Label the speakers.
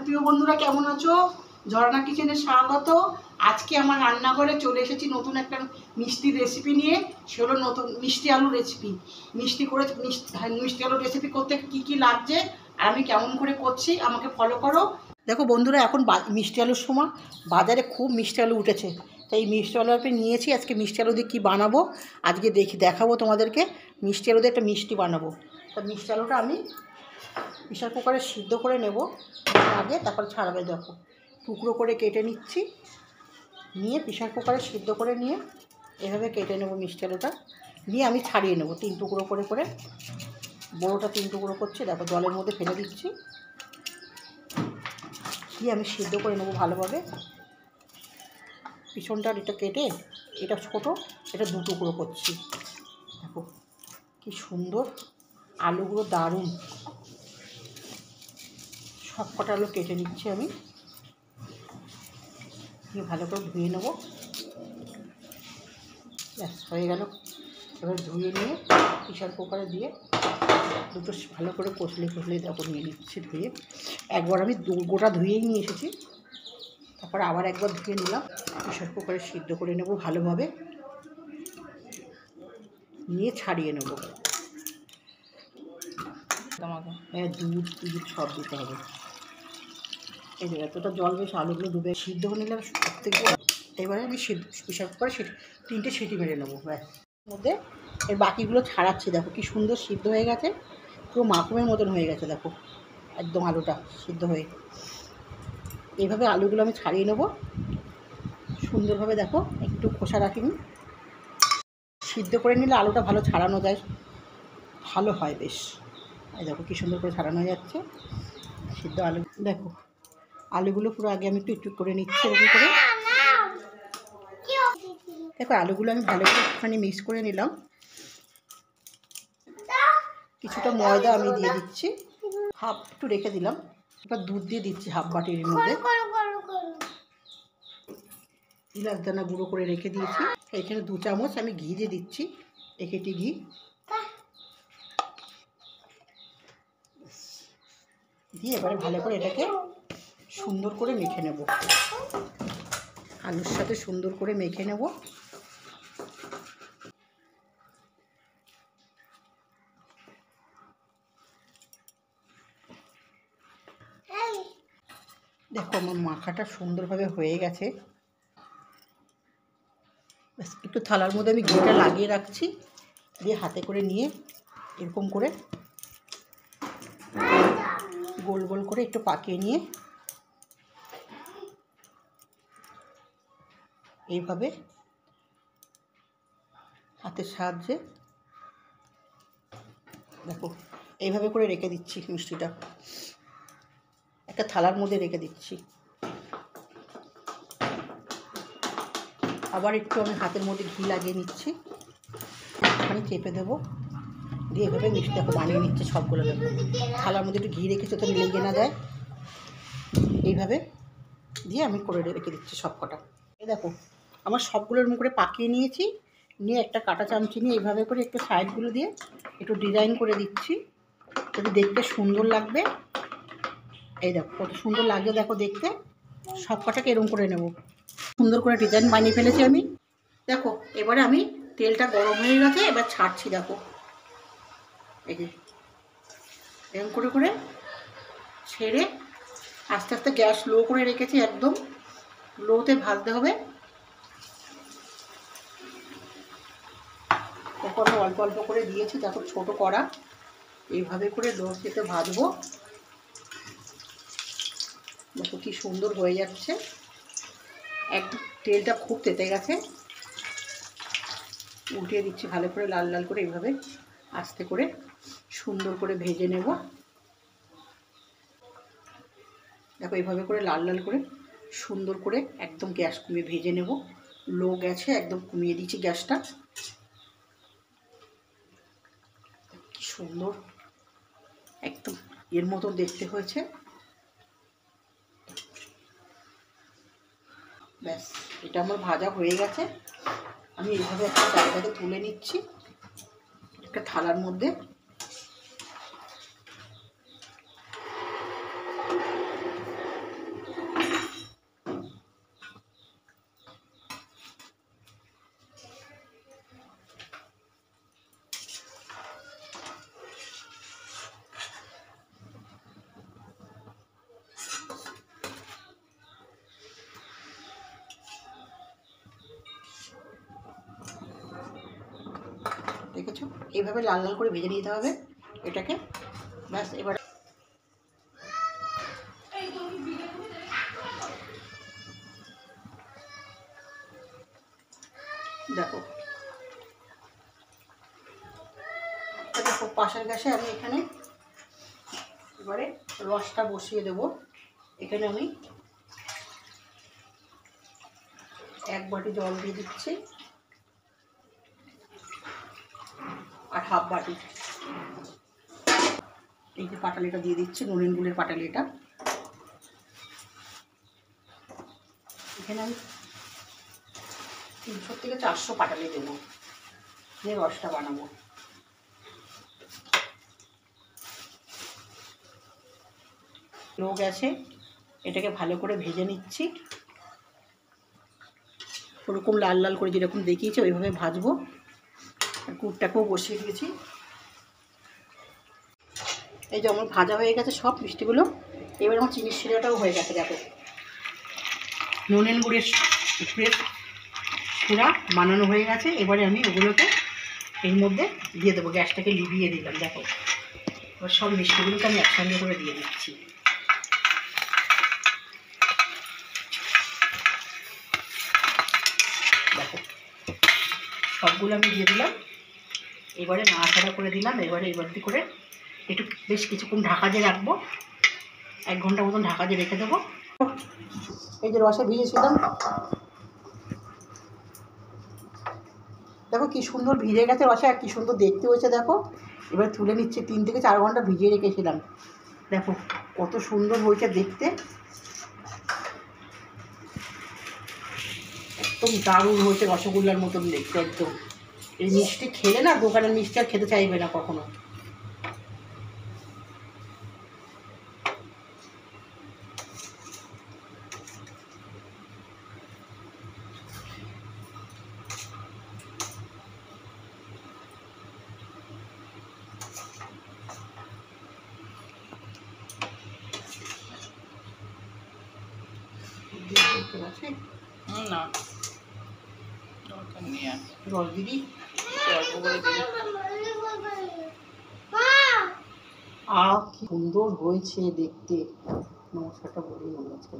Speaker 1: প্রিয় বন্ধুরা কেমন আছো? ঝর্ণা কিচেনে স্বাগত। আজকে আমার রান্নাঘরে চলে এসেছি নতুন একটা মিষ্টির রেসিপি নিয়ে। সেগুলো নতুন মিষ্টি আলু রেসিপি। মিষ্টি আলু রেসিপি করতে কি কি লাগছে আর আমি কেমন করে করছি আমাকে ফলো করো। দেখো বন্ধুরা, এখন মিষ্টি আলুর সময় বাজারে খুব মিষ্টি আলু উঠেছে, তাই এই মিষ্টি আলু নিয়েছি। আজকে মিষ্টি আলু দিয়ে কী বানাবো আজকে দেখাবো তোমাদেরকে। মিষ্টি আলু দিয়ে একটা মিষ্টি বানাবো। তা মিষ্টি আলুটা আমি প্রেসার কুকারে সিদ্ধ করে নেব আগে, তারপর ছাড়াবে। দেখো টুকরো করে কেটে নিচ্ছি, নিয়ে প্রেসার কুকারে সিদ্ধ করে নিয়ে এভাবে কেটে নেব মিষ্টি আলুটা। নিয়ে আমি ছাড়িয়ে নেব 3 টুকরো করে করে। বড়োটা 3 টুকরো করছি, দেখো জলের মধ্যে ফেলে দিচ্ছি। দিয়ে আমি সিদ্ধ করে নেব ভালোভাবে। পিছনটার এটা কেটে, এটা ছোটো, এটা 2 টুকরো করছি। দেখো কি সুন্দর আলুগুলো, দারুণ। সব কটা আলু কেটে নিচ্ছি আমি, ভালো করে ধুয়ে নেব। ব্যাস হয়ে গেল। এবার ধুয়ে নিয়ে প্রেসার কুকারে দিয়ে দুটো ভালো করে কষলে দেখো নিয়ে নিচ্ছি ধুয়ে। একবার আমি গোটা ধুয়েই নিয়ে এসেছি, তারপর আবার একবার ধুয়ে নিলাম। প্রেসার কুকারে সিদ্ধ করে নেব ভালোভাবে, নিয়ে ছাড়িয়ে নেব। দুধ সব দিতে হবে। এই যে এতটা জল বেশ আলুগুলো ডুবে সিদ্ধ হয়ে নিলে সব থেকে। এবারে আমি প্রেসার কুকারে 3টে সিটি মেরে নেবো। ব্যাস মধ্যে এর বাকিগুলো ছাড়াচ্ছি। দেখো কি সুন্দর সিদ্ধ হয়ে গেছে, পুরো মাখনের মতন হয়ে গেছে। দেখো একদম আলুটা সিদ্ধ হয়ে। এইভাবে আলুগুলো আমি ছাড়িয়ে নেব সুন্দরভাবে। দেখো একটু খোসা রাখিনি। সিদ্ধ করে নিলে আলুটা ভালো ছাড়ানো যায়, ভালো হয় বেশ। এই দেখো কি সুন্দর করে ছাড়ানো যাচ্ছে সিদ্ধ আলু। দেখো আলুগুলো পুরো আগে আমি একটু করে নিচ্ছি এরকম করে। দেখো আলুগুলো আমি ভালো করে একটুখানি মিক্স করে নিলাম। কিছুটা ময়দা আমি দিয়ে দিচ্ছি, হাফ একটু রেখে দিলাম। এবার দুধ দিয়ে দিচ্ছি হাফ বাটির মধ্যে। ইলাচ দানা গুঁড়ো করে রেখে দিয়েছি। এখানে 2 চামচ আমি ঘি দিয়ে দিচ্ছি, একেটি ঘি। দিয়ে এবারে ভালো করে এটাকে সুন্দর করে মেখে নেব, আলুর সাথে সুন্দর করে মেখে নেব। দেখো আমার মাখাটা সুন্দরভাবে হয়ে গেছে। একটু থালার মধ্যে আমি ঘিটা লাগিয়ে রাখছি, দিয়ে হাতে করে নিয়ে এরকম করে গোল গোল করে একটু পাকিয়ে নিয়ে এইভাবে হাতের সাহায্যে দেখো এইভাবে করে রেখে দিচ্ছি। মিষ্টিটা একটা থালার মধ্যে রেখে দিচ্ছি। আবার একটু আমি হাতের মধ্যে ঘি লাগিয়ে নিচ্ছি, আমি চেপে দেবো। দিয়ে এভাবে মিষ্টি দেখো বানিয়ে নিচ্ছে সবগুলো। দেখো থালার মধ্যে একটু ঘি রেখেছি তো লেগে না যায়। এইভাবে দিয়ে আমি করে রেখে দিচ্ছি সব কটা। এই দেখো আমার সবগুলো এরকম করে পাকিয়ে নিয়েছি। নিয়ে একটা কাঁটা চামচি নিয়ে এইভাবে করে একটু সাইডগুলো দিয়ে একটু ডিজাইন করে দিচ্ছি, যদি দেখতে সুন্দর লাগবে। এই দেখো কত সুন্দর লাগছে দেখো দেখতে। সব কটাকে এরকম করে নেব। সুন্দর করে ডিজাইন বানিয়ে ফেলেছি আমি। দেখো এবারে আমি তেলটা গরম হয়ে গেছে, এবার ছাড়ছি। দেখো এই যে এরকম করে করে ছেড়ে আস্তে আস্তে গ্যাস লো করে রেখেছি, একদম লোতে ভাজতে হবে। দেখো আমি অল্প অল্প করে দিয়েছি, দেখো ছোটো কড়া, এইভাবে করে লোতে ভাজবো। দেখো কি সুন্দর হয়ে যাচ্ছে, একদম তেলটা খুব তেতে গেছে। উল্টিয়ে দিচ্ছি ভালো করে, লাল লাল করে এইভাবে আস্তে করে সুন্দর করে ভেজে নেব। দেখো এইভাবে করে লাল লাল করে সুন্দর করে একদম গ্যাস কমিয়ে ভেজে নেব। লো গ্যাসে একদম কমিয়ে দিচ্ছি গ্যাসটা। কি সুন্দর একদম এর মতো দেখতে হয়েছে। ব্যাস এটা আমার ভাজা হয়ে গেছে। আমি এইভাবে একটা জায়গাতে তুলে নিচ্ছি একটা থালার মধ্যে। দেখেছো, এইভাবে লাল লাল করে ভেজে নিতে হবে এটাকে। ব্যাস, এবার দেখো দেখো পাশের গ্যাসে আমি এখানে এবারে রসটা বসিয়ে দেবো। এখানে আমি 1 বাটি জল দিয়ে দিচ্ছি আর 1/2 বাটি এই যে পাটালিটা দিয়ে দিচ্ছি, নুনের গুড়ের পাটালিটা। এখানে আমি 300 থেকে 400 পাটালি দেবো, দিয়ে রসটা বানাবো। লো গ্যাসে এটাকে ভালো করে ভেজে নিচ্ছি, ওরকম লাল লাল করে যেরকম দেখিয়েছি ওইভাবে ভাজবো। আর গুড়টাকেও বসিয়ে দিয়েছি। এই যে আমার ভাজা হয়ে গেছে সব মিষ্টিগুলো। এবার আমার চিনির শিরাটাও হয়ে গেছে। দেখো নুনের গুড়ের শিরা বানানো হয়ে গেছে। এবারে আমি ওগুলোকে এর মধ্যে দিয়ে দেবো, গ্যাসটাকে লিভিয়ে দিলাম। দেখো এবার সব মিষ্টিগুলোকে আমি একসঙ্গে করে দিয়ে দিচ্ছি। দেখো সবগুলো আমি দিয়ে দিলাম। এবারে নাড়াচাড়া করে দিলাম। এবারে এবার করে একটু বেশ কিছুক্ষণ ঢাকা দিয়ে রাখবো, 1 ঘন্টা মতন ঢাকা দিয়ে রেখে দেবো। এই যে রসে ভিজেছিলাম, দেখো কি সুন্দর ভিজে গেছে রসে, আর কি সুন্দর দেখতে হয়েছে। দেখো এবার তুলে নিচ্ছে, 3 থেকে 4 ঘন্টা ভিজিয়ে রেখেছিলাম। দেখো কত সুন্দর হয়েছে দেখতে, একদম দারুণ হয়েছে, রসগোল্লার মতন দেখতে একদম। এই মিষ্টি খেলে না দোকানের মিষ্টি আর খেতে চাইবে না কখনো।
Speaker 2: না দরকার নেই,
Speaker 1: রস দিদি
Speaker 2: অল্প করে দিলে।
Speaker 1: কি সুন্দর হয়েছে দেখতে। নমস্কারটা বলেই মনে হচ্ছে।